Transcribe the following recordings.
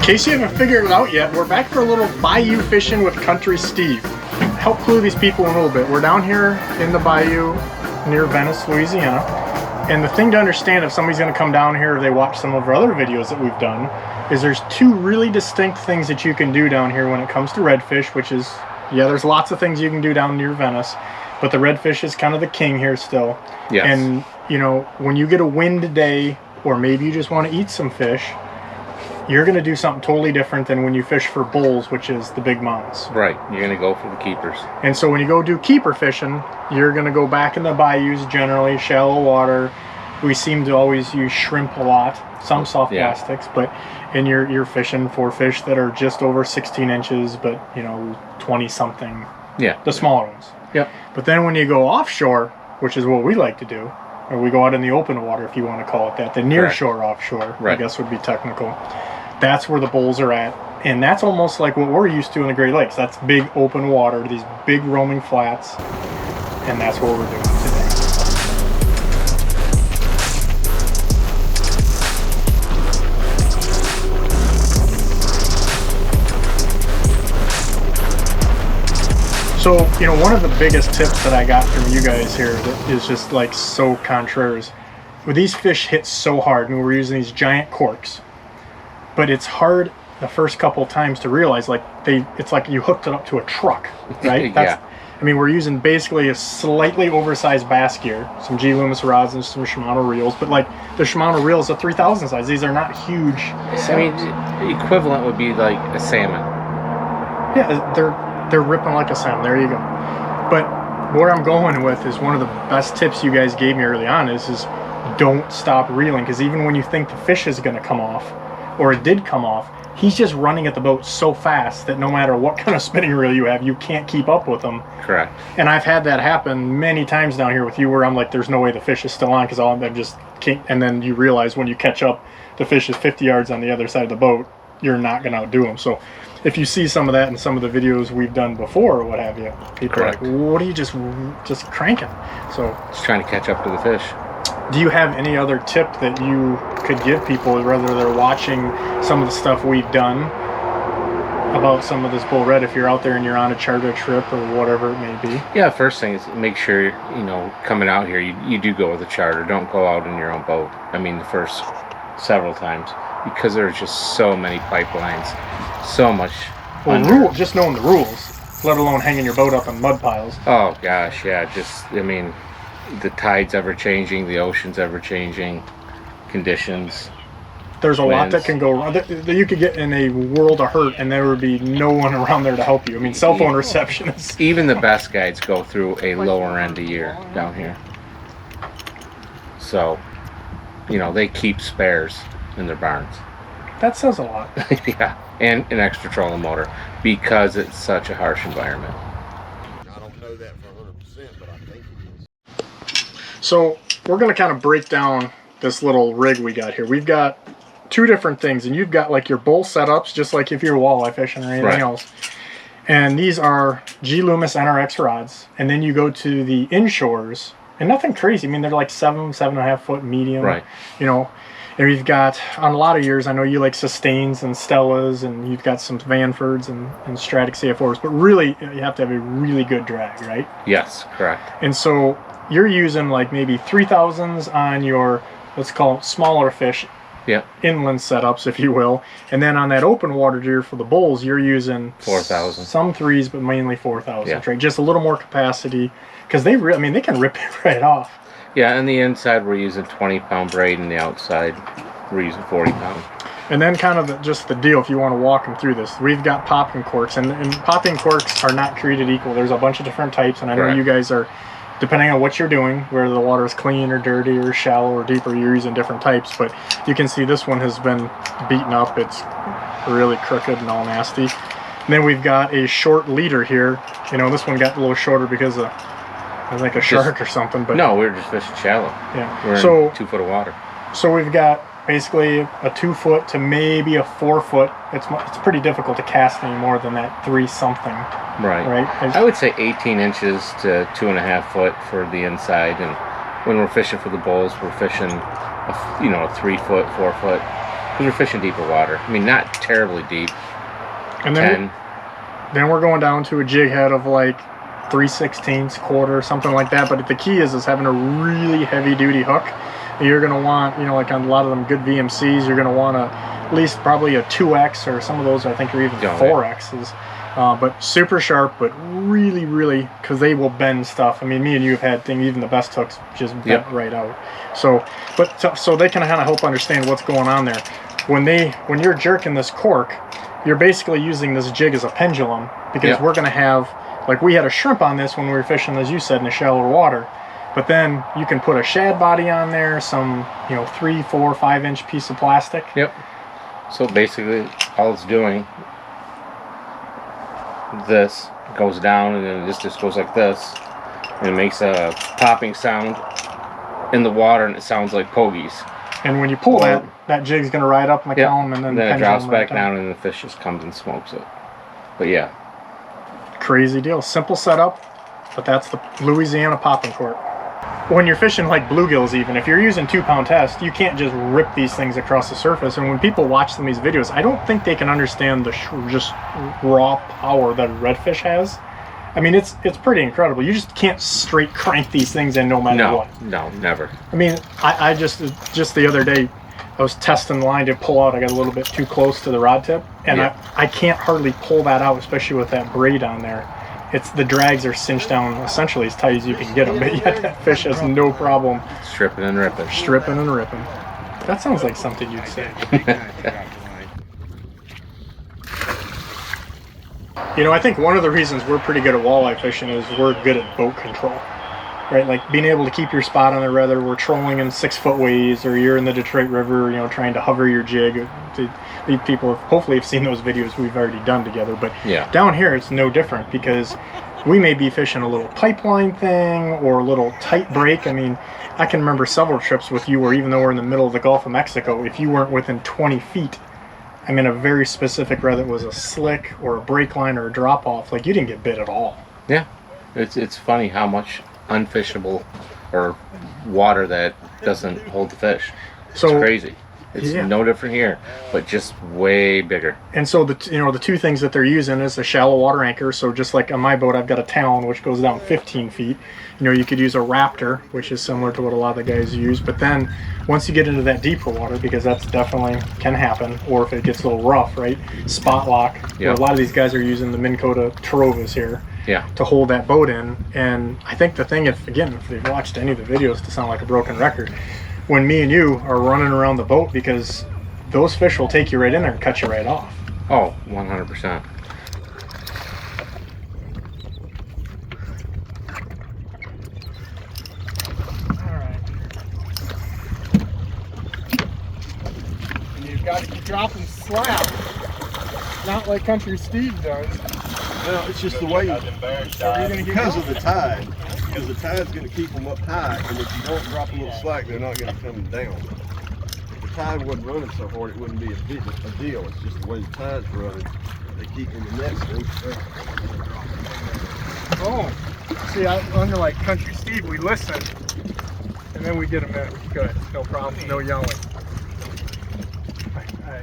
case you haven't figured it out yet, we're back for a little Bayou fishing with Country Steve. Help clue these people in a little bit. We're down here in the Bayou near Venice, Louisiana. And the thing to understand if somebody's going to come down here or they watch some of our other videos that we've done is there's two really distinct things that you can do down here when it comes to redfish, which is, yeah, there's lots of things you can do down near Venice, but the redfish is kind of the king here still. Yes. And, you know, when you get a wind day or maybe you just want to eat some fish, you're going to do something totally different than when you fish for bulls, which is the big mounds. Right, you're going to go for the keepers. And so when you go do keeper fishing, you're going to go back in the bayous, generally shallow water. We seem to always use shrimp a lot, some soft plastics, but and you're fishing for fish that are just over 16 inches, but you know, 20 something. Yeah. The smaller ones. Yep. But then when you go offshore, which is what we like to do, or we go out in the open water, if you want to call it that, the near shore offshore, I guess would be technical. That's where the bulls are at, and that's almost like what we're used to in the Great Lakes. That's big open water, these big roaming flats, and that's what we're doing today. So, you know, one of the biggest tips that I got from you guys here that is just like so contrary is, well, these fish hit so hard, and we're using these giant corks. But it's hard the first couple times to realize, like, it's like you hooked it up to a truck, right? Yeah. I mean, we're using basically a slightly oversized bass gear, some G Loomis rods and some Shimano reels, but like the Shimano reels are 3,000 size. These are not huge setups. I mean, the equivalent would be like a salmon. Yeah, they're ripping like a salmon. There you go. But where I'm going with is one of the best tips you guys gave me early on is don't stop reeling, because even when you think the fish is going to come off, or it did come off, he's just running at the boat so fast that no matter what kind of spinning reel you have, you can't keep up with him. Correct. And I've had that happen many times down here with you where I'm like, there's no way the fish is still on, because I'm just can't. And then you realize when you catch up, the fish is 50 yards on the other side of the boat, you're not going to outdo him. So if you see some of that in some of the videos we've done before or what have you, people are like, what are you just cranking? So just trying to catch up to the fish. Do you have any other tip that you could give people, whether they're watching some of the stuff we've done about some of this bull red, if you're out there and you're on a charter trip or whatever it may be? Yeah, first thing is make sure, you know, coming out here, you do go with a charter. Don't go out in your own boat. I mean, the first several times, because there's just so many pipelines, so much. Well, just knowing the rules, let alone hanging your boat up in mud piles. Oh, gosh, yeah, I mean, the tide's ever changing, the ocean's ever changing, conditions. There's a lot that can go wrong. You could get in a world of hurt and there would be no one around there to help you. I mean, cell phone reception is... Even the best guides go through a lower end a year down here. So, you know, they keep spares in their barns. That says a lot. Yeah, and an extra trolling motor because it's such a harsh environment. I don't know that for 100%, but I think it is. So we're going to kind of break down this little rig we got here. We've got two different things, and you've got like your bull setups, just like if you're walleye fishing or anything else. And these are G Loomis NRX rods. And then you go to the inshores, and nothing crazy. I mean, they're like 7.5 foot medium. Right. You know, and we've got, on a lot of yours, I know you like Sustains and Stellas, and you've got some Vanfords and Stratic CF4s, but really, you have to have a really good drag, right? Yes, correct. And so you're using like maybe 3,000s on your, let's call it smaller fish, inland setups, if you will. And then on that open water gear for the bulls, you're using 4,000. Some 3s, but mainly 4,000, right? Just a little more capacity, because they can rip it right off. Yeah, on the inside we're using 20-pound braid, and the outside we're using 40-pound. And then kind of just the deal, if you want to walk them through this, we've got popping corks, and popping corks are not created equal. There's a bunch of different types, and I know you guys are, depending on what you're doing, whether the water is clean or dirty or shallow or deeper, you're using different types. But you can see this one has been beaten up. It's really crooked and all nasty. And then we've got a short leader here. You know, this one got a little shorter because of, I think, a shark or something. But no, we were just fishing shallow. Yeah. We're in 2 foot of water. So we've got basically a 2 foot to maybe a 4 foot. It's pretty difficult to cast any more than that 3 something. Right. I would say 18 inches to 2.5 foot for the inside, and when we're fishing for the bulls, we're fishing, a 3 foot, 4 foot Because we're fishing deeper water. I mean, not terribly deep. And 10. then we're going down to a jig head of like 3/16, quarter, something like that. But the key is having a really heavy duty hook. You're going to want, like on a lot of them good VMCs, you're going to want at least probably a 2X, or some of those I think are even 4Xs. But super sharp, but really, really, because they will bend stuff. I mean, me and you have had things, even the best hooks just bent right out. So they can kind of help understand what's going on there. When you're jerking this cork, you're basically using this jig as a pendulum, because we're going to have, like we had a shrimp on this when we were fishing, as you said, in the shallower water. But then you can put a shad body on there, some 3, 4, 5-inch piece of plastic. Yep. So basically, all it's doing, this goes down, and then this just goes like this, and it makes a popping sound in the water, and it sounds like pogies. And when you pull that jig's going to ride up in the column, and then it drops back down, and the fish just comes and smokes it. But yeah. Crazy deal. Simple setup, but that's the Louisiana popping cork. When you're fishing like bluegills, even if you're using 2-pound test, you can't just rip these things across the surface. And when people watch some of these videos, I don't think they can understand the just raw power that redfish has. I mean, it's pretty incredible. You just can't straight crank these things in no matter what. No, never. I mean, I just the other day, I was testing the line to pull out. I got a little bit too close to the rod tip, and I can't hardly pull that out, especially with that braid on there. The drags are cinched down essentially as tight as you can get them, but yet that fish has no problem stripping and ripping. Stripping and ripping. That sounds like something you'd say. I think one of the reasons we're pretty good at walleye fishing is we're good at boat control, right? Like being able to keep your spot on there, whether we're trolling in 6-foot waves or you're in the Detroit River, trying to hover your jig. People hopefully have seen those videos we've already done together, but down here it's no different, because we may be fishing a little pipeline thing or a little tight break. I mean, I can remember several trips with you where, even though we're in the middle of the Gulf of Mexico, if you weren't within 20 feet, I mean a very specific, whether it was a slick or a break line or a drop off, like you didn't get bit at all. Yeah, it's funny how much unfishable or water that doesn't hold the fish. It's crazy. It's no different here, but just way bigger. And so the two things that they're using is a shallow water anchor. So just like on my boat, I've got a Talon which goes down 15 feet. You could use a Raptor, which is similar to what a lot of the guys use. But then once you get into that deeper water, because that's definitely can happen, or if it gets a little rough, right? Spot lock. Where a lot of these guys are using the Minn Kota Tarovas here. To hold that boat in. And I think the thing, if they've watched any of the videos, to sound like a broken record, when me and you are running around the boat, because those fish will take you right in there and cut you right off. Oh, 100%. All right. And you've got to keep dropping slap, not like Country Steve does. No, it's just the way, because of the tide. Because the tide's going to keep them up high, and if you don't drop a little slack, they're not going to come down. If the tide wasn't running so hard, it wouldn't be a deal. It's just the way the tide's running. They keep in the next one. Oh, see, under like Country Steve, we listen, and then we get them in. Good, no problem, no yelling.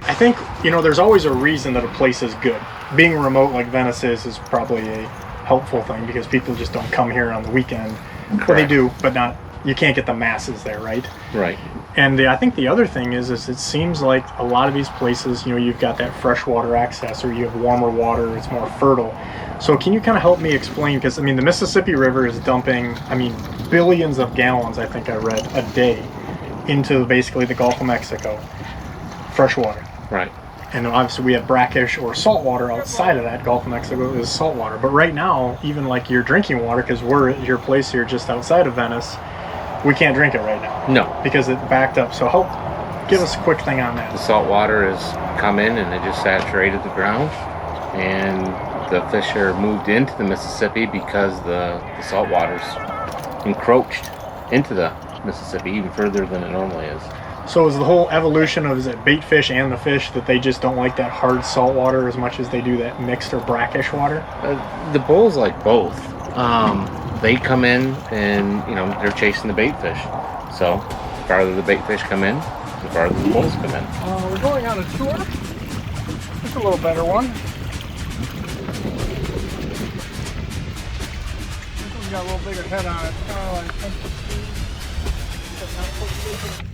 I think, there's always a reason that a place is good. Being remote like Venice is probably a helpful thing, because people just don't come here on the weekend. Well, they do, but you can't get the masses there, right? Right. And I think the other thing is it seems like a lot of these places, you've got that freshwater access, or you have warmer water, it's more fertile. So can you kind of help me explain, because the Mississippi River is dumping, billions of gallons, I think I read, a day into basically the Gulf of Mexico, freshwater. Right. And obviously we have brackish or saltwater outside of that. Gulf of Mexico is saltwater. But right now, even like your drinking water, because we're at your place here just outside of Venice, we can't drink it right now. No. Because it backed up. So give us a quick thing on that. The salt water has come in and it just saturated the ground. And the fish are moved into the Mississippi because the salt water's encroached into the Mississippi even further than it normally is. So is the whole evolution of, is it bait fish and the fish, that they just don't like that hard salt water as much as they do that mixed or brackish water? The bulls like both. They come in and, they're chasing the bait fish. So, farther the bait fish come in, the far the bulls come in? We're going on a tour. Just a little better one. This one's got a little bigger head on it. Kind of like